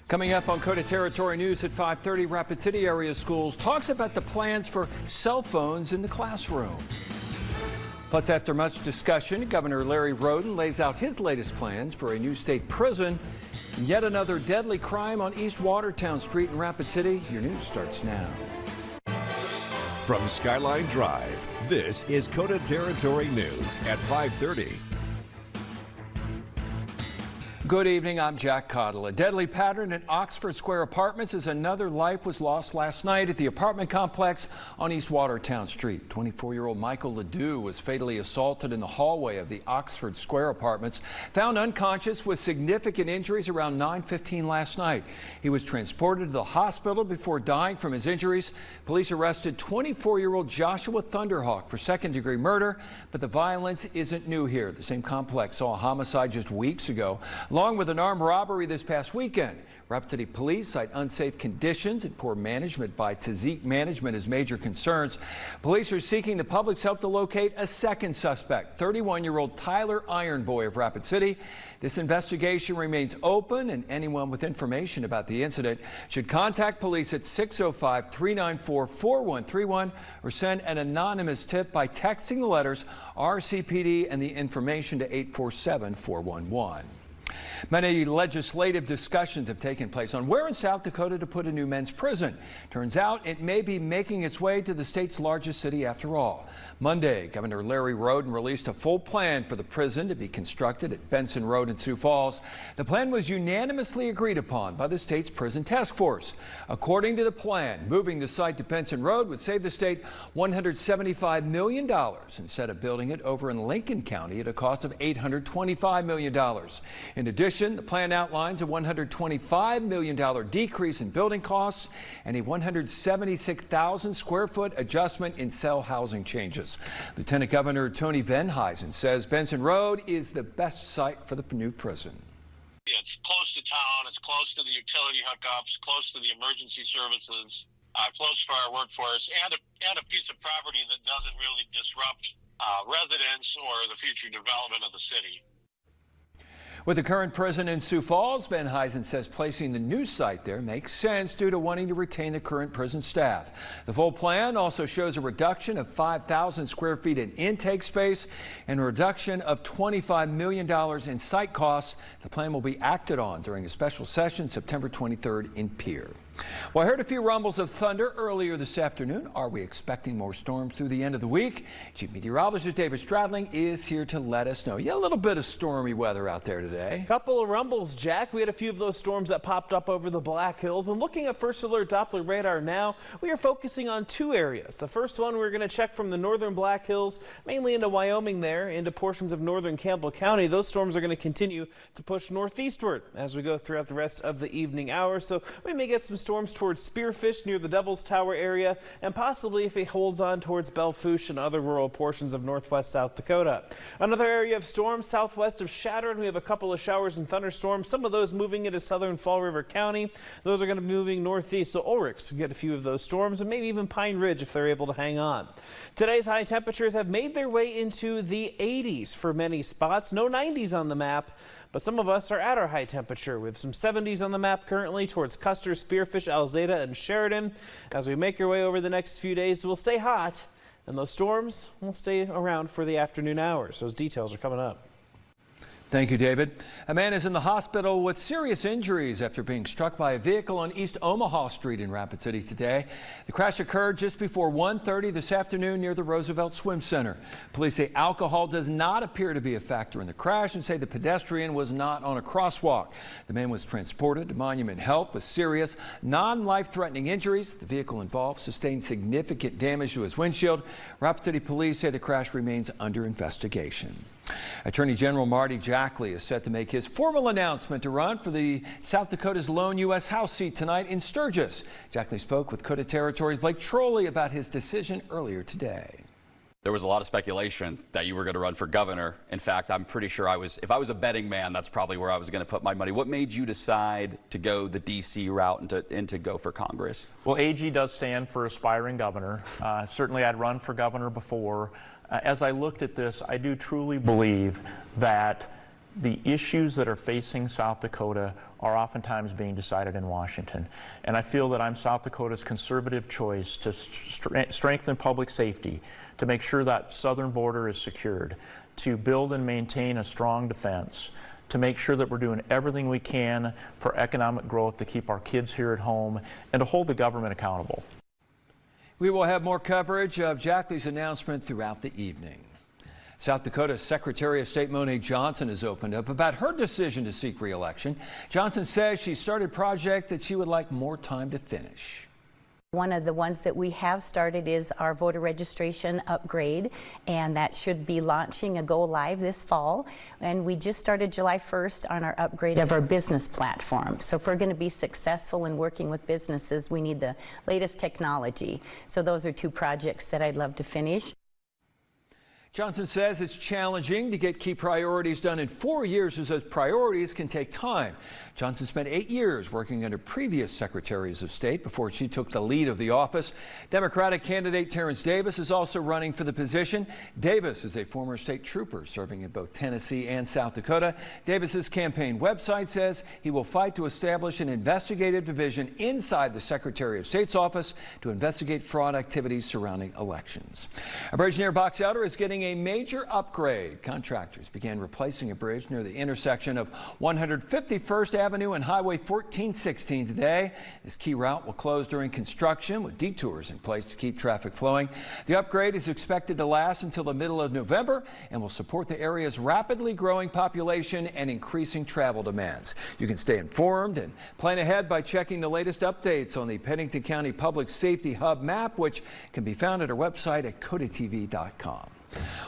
Coming up on KOTA Territory News at 5:30, Rapid City area schools talks about the plans for cell phones in the classroom. Plus, after much discussion, Governor Larry Roden lays out his latest plans for a new state prison. And yet another deadly crime on East Watertown Street in Rapid City. Your news starts now. From Skyline Drive, this is KOTA Territory News at 5:30. Good evening, I'm Jack Cottle. A deadly pattern at Oxford Square Apartments as another life was lost last night at the apartment complex on East Watertown Street. 24-year-old Michael Ledoux was fatally assaulted in the hallway of the Oxford Square Apartments, found unconscious with significant injuries around 9:15 last night. He was transported to the hospital before dying from his injuries. Police arrested 24-year-old Joshua Thunderhawk for second-degree murder, but the violence isn't new here. The same complex saw a homicide just weeks ago, along with an armed robbery this past weekend. Rapid City Police cite unsafe conditions and poor management by Tziek Management as major concerns. Police are seeking the public's help to locate a second suspect, 31-year-old Tyler Ironboy of Rapid City. This investigation remains open, and anyone with information about the incident should contact police at 605-394-4131 or send an anonymous tip by texting the letters RCPD and the information to 847-411. Many legislative discussions have taken place on where in South Dakota to put a new men's prison. Turns out it may be making its way to the state's largest city after all. Monday, Governor Larry Roden released a full plan for the prison to be constructed at Benson Road in Sioux Falls. The plan was unanimously agreed upon by the state's prison task force. According to the plan, moving the site to Benson Road would save the state $175 million instead of building it over in Lincoln County at a cost of $825 million. In addition, the plan outlines a $125 million decrease in building costs and a 176,000 square foot adjustment in cell housing changes. Lieutenant Governor Tony Venhuizen says Benson Road is the best site for the new prison. It's close to town, it's close to the utility hookups, close to the emergency services, close for our workforce, and a piece of property that doesn't really disrupt residents or the future development of the city. With the current prison in Sioux Falls, Venhuizen says placing the new site there makes sense due to wanting to retain the current prison staff. The full plan also shows a reduction of 5,000 square feet in intake space and a reduction of $25 million in site costs. The plan will be acted on during a special session September 23rd in Pierre. Well, I heard a few rumbles of thunder earlier this afternoon. Are we expecting more storms through the end of the week? Chief Meteorologist David Stradling is here to let us know. Yeah, a little bit of stormy weather out there today. Couple of rumbles, Jack. We had a few of those storms that popped up over the Black Hills. And looking at First Alert Doppler radar now, we are focusing on two areas. The first one we're going to check from the northern Black Hills, mainly into Wyoming there, into portions of northern Campbell County. Those storms are going to continue to push northeastward as we go throughout the rest of the evening hours. So we may get some storms towards Spearfish near the Devil's Tower area, and possibly if it holds on towards Belfouche and other rural portions of northwest South Dakota. Another area of storms southwest of Chadron. We have a couple of showers and thunderstorms, some of those moving into southern Fall River County. Those are going to be moving northeast, so Ulrichs get a few of those storms, and maybe even Pine Ridge if they're able to hang on. Today's high temperatures have made their way into the 80s for many spots. No 90s on the map, but some of us are at our high temperature. We have some 70s on the map currently towards Custer, Spearfish, Alzada, and Sheridan. As we make our way over the next few days, we'll stay hot, and those storms will stay around for the afternoon hours. Those details are coming up. Thank you, David. A man is in the hospital with serious injuries after being struck by a vehicle on East Omaha Street in Rapid City today. The crash occurred just before 1:30 this afternoon near the Roosevelt Swim Center. Police say alcohol does not appear to be a factor in the crash and say the pedestrian was not on a crosswalk. The man was transported to Monument Health with serious, non-life-threatening injuries. The vehicle involved sustained significant damage to his windshield. Rapid City Police say the crash remains under investigation. Attorney General Marty Jackley is set to make his formal announcement to run for the South Dakota's lone U.S. House seat tonight in Sturgis. Jackley spoke with KOTA Territory's Blake Trolley about his decision earlier today. There was a lot of speculation that you were going to run for governor. In fact, I'm pretty sure if I was a betting man, that's probably where I was going to put my money. What made you decide to go the D.C. route and to go for Congress? Well, AG does stand for aspiring governor. Certainly I'd run for governor before. As I looked at this, I do truly believe that the issues that are facing South Dakota are oftentimes being decided in Washington. And I feel that I'm South Dakota's conservative choice to strengthen public safety, to make sure that southern border is secured, to build and maintain a strong defense, to make sure that we're doing everything we can for economic growth, to keep our kids here at home, and to hold the government accountable. We will have more coverage of Jackley's announcement throughout the evening. South Dakota's Secretary of State Monet Johnson has opened up about her decision to seek re-election. Johnson says she started a project that she would like more time to finish. One of the ones that we have started is our voter registration upgrade, and that should be launching a go live this fall. And we just started July 1st on our upgrade of our business platform. So if we're going to be successful in working with businesses, we need the latest technology. So those are two projects that I'd love to finish. Johnson says it's challenging to get key priorities done in 4 years, as those priorities can take time. Johnson spent 8 years working under previous secretaries of state before she took the lead of the office. Democratic candidate Terrence Davis is also running for the position. Davis is a former state trooper serving in both Tennessee and South Dakota. Davis's campaign website says he will fight to establish an investigative division inside the Secretary of State's office to investigate fraud activities surrounding elections. A bridge near Box Elder is getting a major upgrade. Contractors began replacing a bridge near the intersection of 151st Avenue and Highway 1416 today. This key route will close during construction with detours in place to keep traffic flowing. The upgrade is expected to last until the middle of November and will support the area's rapidly growing population and increasing travel demands. You can stay informed and plan ahead by checking the latest updates on the Pennington County Public Safety Hub map, which can be found at our website at kotatv.com.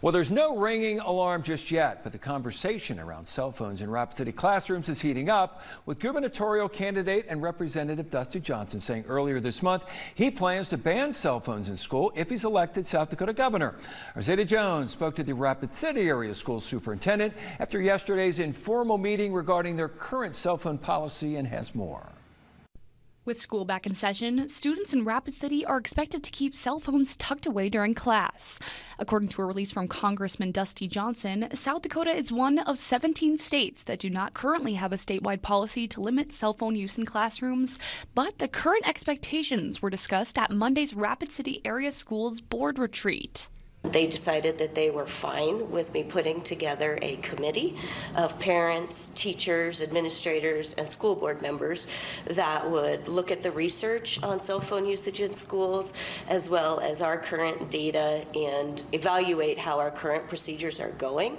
Well, there's no ringing alarm just yet, but the conversation around cell phones in Rapid City classrooms is heating up, with gubernatorial candidate and Representative Dusty Johnson saying earlier this month he plans to ban cell phones in school if he's elected South Dakota governor. Our Zeta Jones spoke to the Rapid City area school superintendent after yesterday's informal meeting regarding their current cell phone policy and has more. With school back in session, students in Rapid City are expected to keep cell phones tucked away during class. According to a release from Congressman Dusty Johnson, South Dakota is one of 17 states that do not currently have a statewide policy to limit cell phone use in classrooms, but the current expectations were discussed at Monday's Rapid City Area Schools Board Retreat. They decided that they were fine with me putting together a committee of parents, teachers, administrators, and school board members that would look at the research on cell phone usage in schools, as well as our current data, and evaluate how our current procedures are going,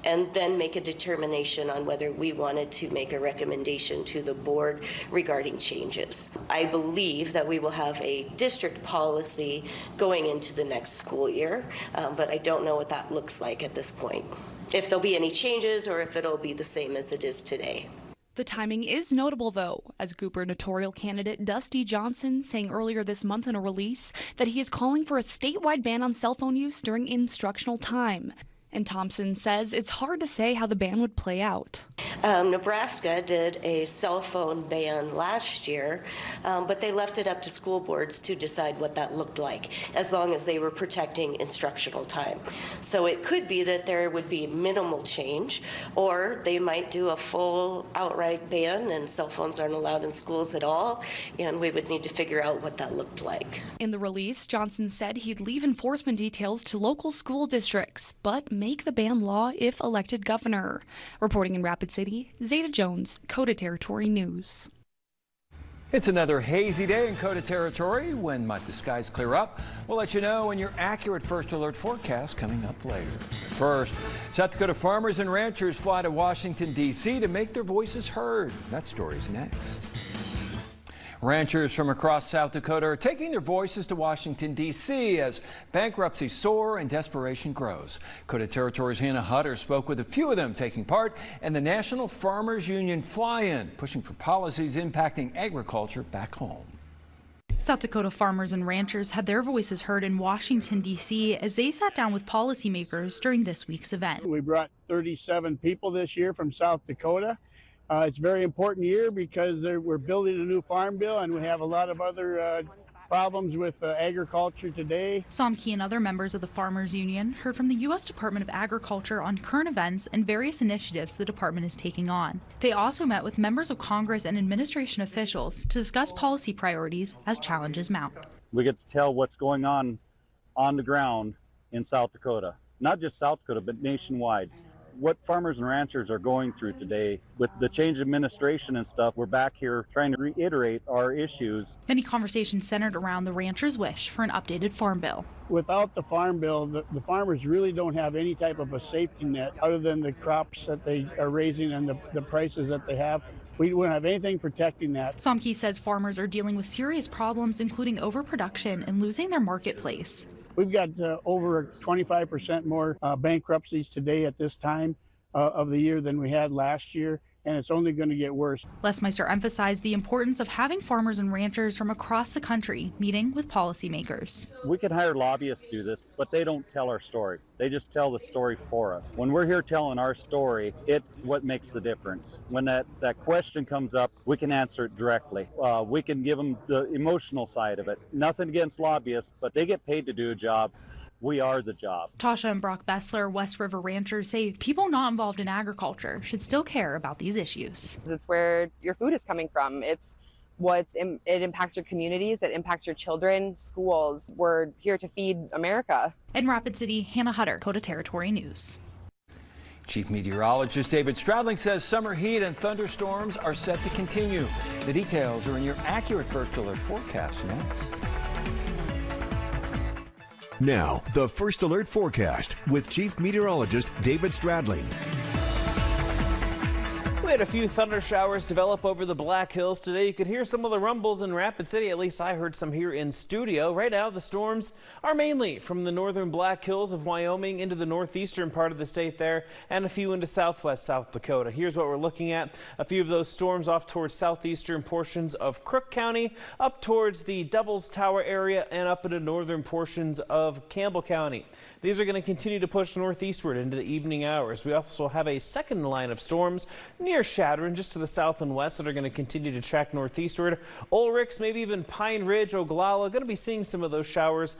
and then make a determination on whether we wanted to make a recommendation to the board regarding changes. I believe that we will have a district policy going into the next school year. But I don't know what that looks like at this point. If there'll be any changes or if it'll be the same as it is today. The timing is notable, though, as gubernatorial candidate Dusty Johnson saying earlier this month in a release that he is calling for a statewide ban on cell phone use during instructional time. And Thompson says it's hard to say how the ban would play out. Nebraska did a cell phone ban last year, but they left it up to school boards to decide what that looked like, as long as they were protecting instructional time. So it could be that there would be minimal change, or they might do a full outright ban and cell phones aren't allowed in schools at all, and we would need to figure out what that looked like. In the release, Johnson said he'd leave enforcement details to local school districts, but make the ban law if elected governor. Reporting in Rapid City, Zeta Jones, KOTA Territory News. It's another hazy day in KOTA Territory. When might the skies clear up? We'll let you know in your accurate first alert forecast coming up later. First, South Dakota farmers and ranchers fly to Washington, D.C. to make their voices heard. That story's next. Ranchers from across South Dakota are taking their voices to Washington, D.C. as bankruptcy soar and desperation grows. KOTA Territory's Hannah Hutter spoke with a few of them taking part in the National Farmers Union fly-in, pushing for policies impacting agriculture back home. South Dakota farmers and ranchers had their voices heard in Washington, D.C. as they sat down with policymakers during this week's event. We brought 37 people this year from South Dakota. It's a very important year because we're building a new farm bill, and we have a lot of other problems with agriculture today. Somke and other members of the Farmers Union heard from the U.S. Department of Agriculture on current events and various initiatives the department is taking on. They also met with members of Congress and administration officials to discuss policy priorities as challenges mount. We get to tell what's going on the ground in South Dakota, not just South Dakota, but nationwide. What farmers and ranchers are going through today with the change of administration and stuff, we're back here trying to reiterate our issues. Many conversations centered around the ranchers' wish for an updated farm bill. Without the farm bill, the farmers really don't have any type of a safety net other than the crops that they are raising and the prices that they have. We don't have anything protecting that. Somke says farmers are dealing with serious problems, including overproduction and losing their marketplace. We've got over 25% more bankruptcies today at this time of the year than we had last year, and it's only going to get worse. Lesmeister emphasized the importance of having farmers and ranchers from across the country meeting with policymakers. We can hire lobbyists to do this, but they don't tell our story. They just tell the story for us. When we're here telling our story, it's what makes the difference. When that question comes up, we can answer it directly. We can give them the emotional side of it. Nothing against lobbyists, but they get paid to do a job. We are the job. Tasha and Brock Bessler, West River ranchers, say people not involved in agriculture should still care about these issues. It's where your food is coming from. It impacts your communities, it impacts your children, schools. We're here to feed America. In Rapid City, Hannah Hutter, KOTA Territory News. Chief Meteorologist David Stradling says summer heat and thunderstorms are set to continue. The details are in your accurate First Alert forecast next. Now, the First Alert forecast with Chief Meteorologist David Stradling. We had a few thunder showers develop over the Black Hills today. You could hear some of the rumbles in Rapid City. At least I heard some here in studio. Right now, the storms are mainly from the northern Black Hills of Wyoming into the northeastern part of the state there, and a few into southwest South Dakota. Here's what we're looking at. A few of those storms off towards southeastern portions of Crook County, up towards the Devil's Tower area, and up into northern portions of Campbell County. These are going to continue to push northeastward into the evening hours. We also have a second line of storms near Shadron, just to the south and west, that are going to continue to track northeastward. Ulrichs, maybe even Pine Ridge, Oglala, going to be seeing some of those showers.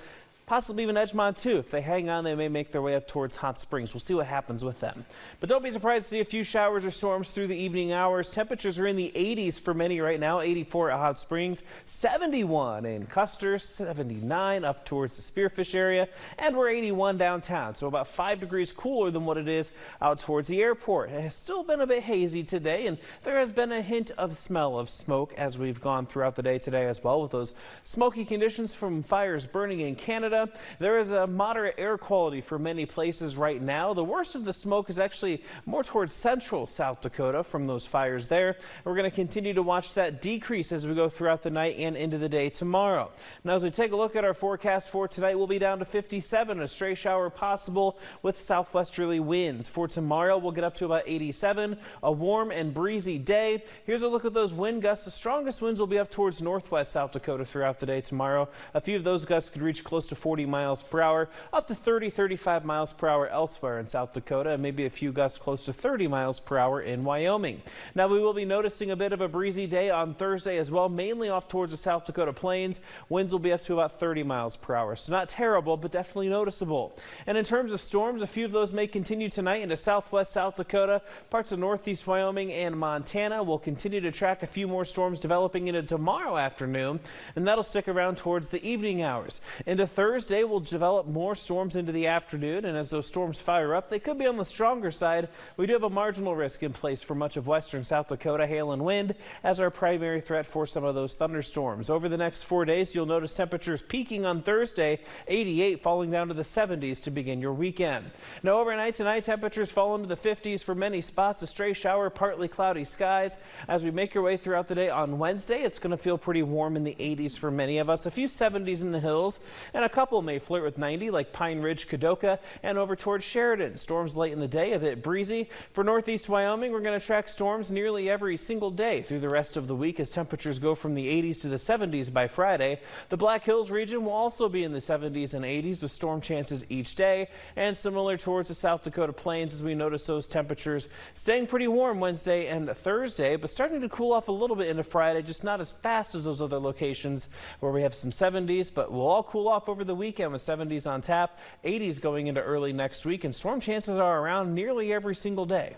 Possibly even Edgemont too. If they hang on, they may make their way up towards Hot Springs. We'll see what happens with them. But don't be surprised to see a few showers or storms through the evening hours. Temperatures are in the 80s for many right now. 84 at Hot Springs, 71 in Custer, 79 up towards the Spearfish area, and we're 81 downtown. So about 5 degrees cooler than what it is out towards the airport. It has still been a bit hazy today, and there has been a hint of smell of smoke as we've gone throughout the day today as well, with those smoky conditions from fires burning in Canada. There is a moderate air quality for many places right now. The worst of the smoke is actually more towards central South Dakota from those fires there. We're going to continue to watch that decrease as we go throughout the night and into the day tomorrow. Now, as we take a look at our forecast for tonight, we'll be down to 57, a stray shower possible with southwesterly winds. For tomorrow, we'll get up to about 87, a warm and breezy day. Here's a look at those wind gusts. The strongest winds will be up towards northwest South Dakota throughout the day tomorrow. A few of those gusts could reach close to 40 miles per hour, up to 30, 35 miles per hour elsewhere in South Dakota, and maybe a few gusts close to 30 miles per hour in Wyoming. Now, we will be noticing a bit of a breezy day on Thursday as well, mainly off towards the South Dakota plains. Winds will be up to about 30 miles per hour, so not terrible, but definitely noticeable. And in terms of storms, a few of those may continue tonight into southwest South Dakota, parts of northeast Wyoming and Montana. We'll continue to track a few more storms developing into tomorrow afternoon, and that'll stick around towards the evening hours. Into Thursday, we'll develop more storms into the afternoon, and as those storms fire up, they could be on the stronger side. We do have a marginal risk in place for much of western South Dakota, hail and wind, as our primary threat for some of those thunderstorms. Over the next 4 days, you'll notice temperatures peaking on Thursday, 88, falling down to the 70s to begin your weekend. Now, overnight tonight, temperatures fall into the 50s for many spots, a stray shower, partly cloudy skies. As we make your way throughout the day on Wednesday, it's going to feel pretty warm in the 80s for many of us, a few 70s in the hills, and a couple couple may flirt with 90, like Pine Ridge, Dakota, and over towards Sheridan. Storms late in the day, a bit breezy. For northeast Wyoming, we're going to track storms nearly every single day through the rest of the week as temperatures go from the 80s to the 70s by Friday. The Black Hills region will also be in the 70s and 80s with storm chances each day, and similar towards the South Dakota plains as we notice those temperatures staying pretty warm Wednesday and Thursday, but starting to cool off a little bit into Friday, just not as fast as those other locations where we have some 70s, but we'll all cool off over the weekend with 70s on tap, 80s going into early next week, and storm chances are around nearly every single day.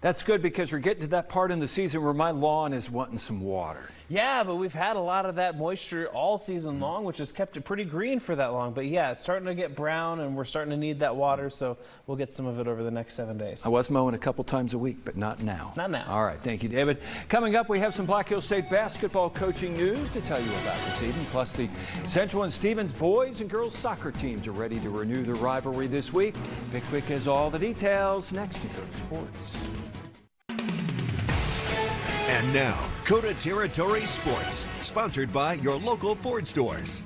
That's good because we're getting to that part in the season where my lawn is wanting some water. Yeah, but we've had a lot of that moisture all season long, which has kept it pretty green for that long. But yeah, it's starting to get brown and we're starting to need that water, so we'll get some of it over the next 7 days. I was mowing a couple times a week, but not now. Not now. All right, thank you, David. Coming up, we have some Black Hills State basketball coaching news to tell you about this evening. Plus, the Central and Stevens boys and girls soccer teams are ready to renew their rivalry this week. Vic Quick has all the details next to KOTA Sports. And now, KOTA Territory Sports, sponsored by your local Ford stores.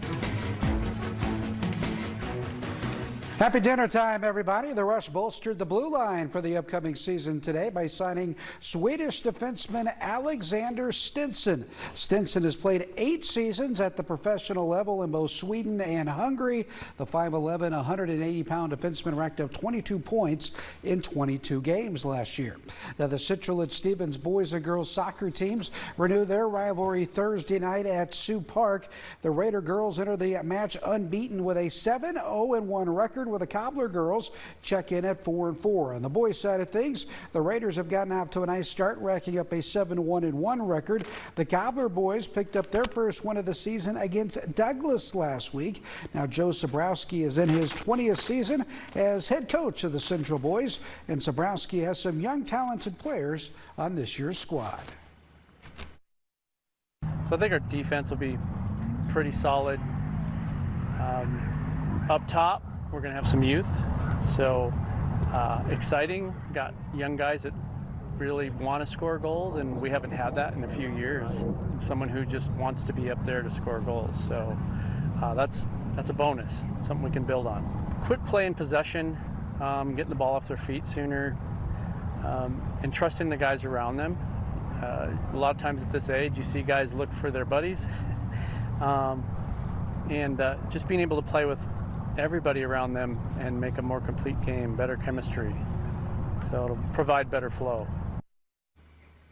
Happy dinner time, everybody. The Rush bolstered the blue line for the upcoming season today by signing Swedish defenseman Alexander Stinson. Stinson has played 8 seasons at the professional level in both Sweden and Hungary. The 5'11", 180-pound defenseman racked up 22 points in 22 games last year. Now, the Central and Stevens boys and girls soccer teams renew their rivalry Thursday night at Sioux Park. The Raider girls enter the match unbeaten with a 7-0-1 record, with the Cobbler girls check in at 4-4. On the boys' side of things, the Raiders have gotten out to a nice start, racking up a 7-1-1 record. The Cobbler boys picked up their first win of the season against Douglas last week. Now, Joe Sobrowski is in his 20th season as head coach of the Central boys, and Sobrowski has some young, talented players on this year's squad. So I think our defense will be pretty solid. Up top, we're going to have some youth, so exciting. Got young guys that really want to score goals, and we haven't had that in a few years. Someone who just wants to be up there to score goals, so that's a bonus, something we can build on. Quit playing possession, getting the ball off their feet sooner, and trusting the guys around them. A lot of times at this age, you see guys look for their buddies, and just being able to play with everybody around them and make a more complete game, better chemistry. So it'll provide better flow.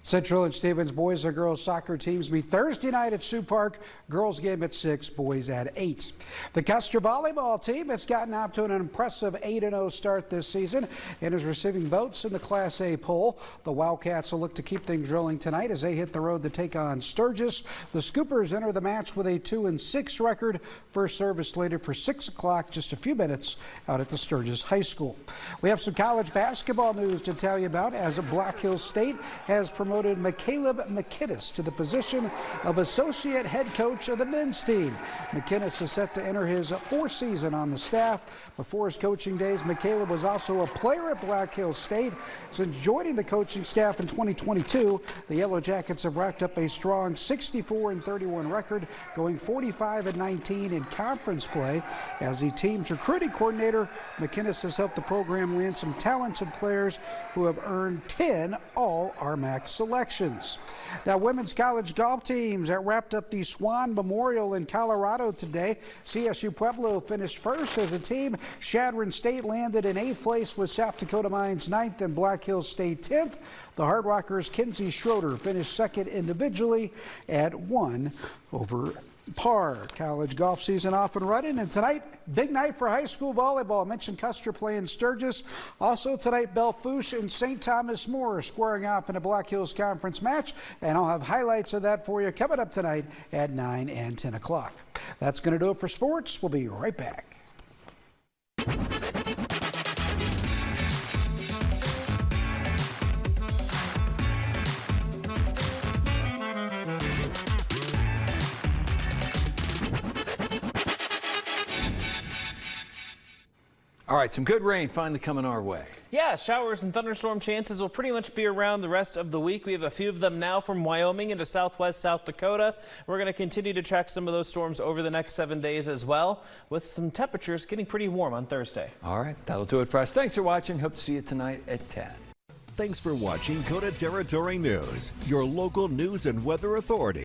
Central and Stevens boys and girls soccer teams meet Thursday night at Sioux Park. Girls game at 6, boys at 8. The Custer volleyball team has gotten out to an impressive 8-0 start this season and is receiving votes in the Class A poll. The Wildcats will look to keep things rolling tonight as they hit the road to take on Sturgis. The Scoopers enter the match with a 2-6 record. First service slated for 6 o'clock, just a few minutes out at the Sturgis High School. We have some college basketball news to tell you about as Black Hills State has promoted McCaleb McInnes to the position of associate head coach of the men's team. McInnes is set to enter his 4th season on the staff. Before his coaching days, McCaleb was also a player at Black Hills State. Since joining the coaching staff in 2022, the Yellow Jackets have racked up a strong 64-31 record, going 45-19 in conference play. As the team's recruiting coordinator, McInnes has helped the program land some talented players who have earned 10 All-RMAC selections. Now, women's college golf teams that wrapped up the Swan Memorial in Colorado today. CSU Pueblo finished first as a team. Chadron State landed in 8th place with South Dakota Mines 9th and Black Hills State 10th. The Hard Rockers' Kinsey Schroeder finished second individually at 1 over par. College golf season off and running, and tonight, big night for high school volleyball. I mentioned Custer playing Sturgis. Also tonight, Belfouche and St. Thomas More squaring off in a Black Hills Conference match, and I'll have highlights of that for you coming up tonight at 9 and 10 o'clock. That's going to do it for sports. We'll be right back. All right, some good rain finally coming our way. Yeah, showers and thunderstorm chances will pretty much be around the rest of the week. We have a few of them now from Wyoming into southwest South Dakota. We're going to continue to track some of those storms over the next 7 days as well, with some temperatures getting pretty warm on Thursday. All right, that'll do it for us. Thanks for watching. Hope to see you tonight at 10. Thanks for watching KOTA Territory News, your local news and weather authority.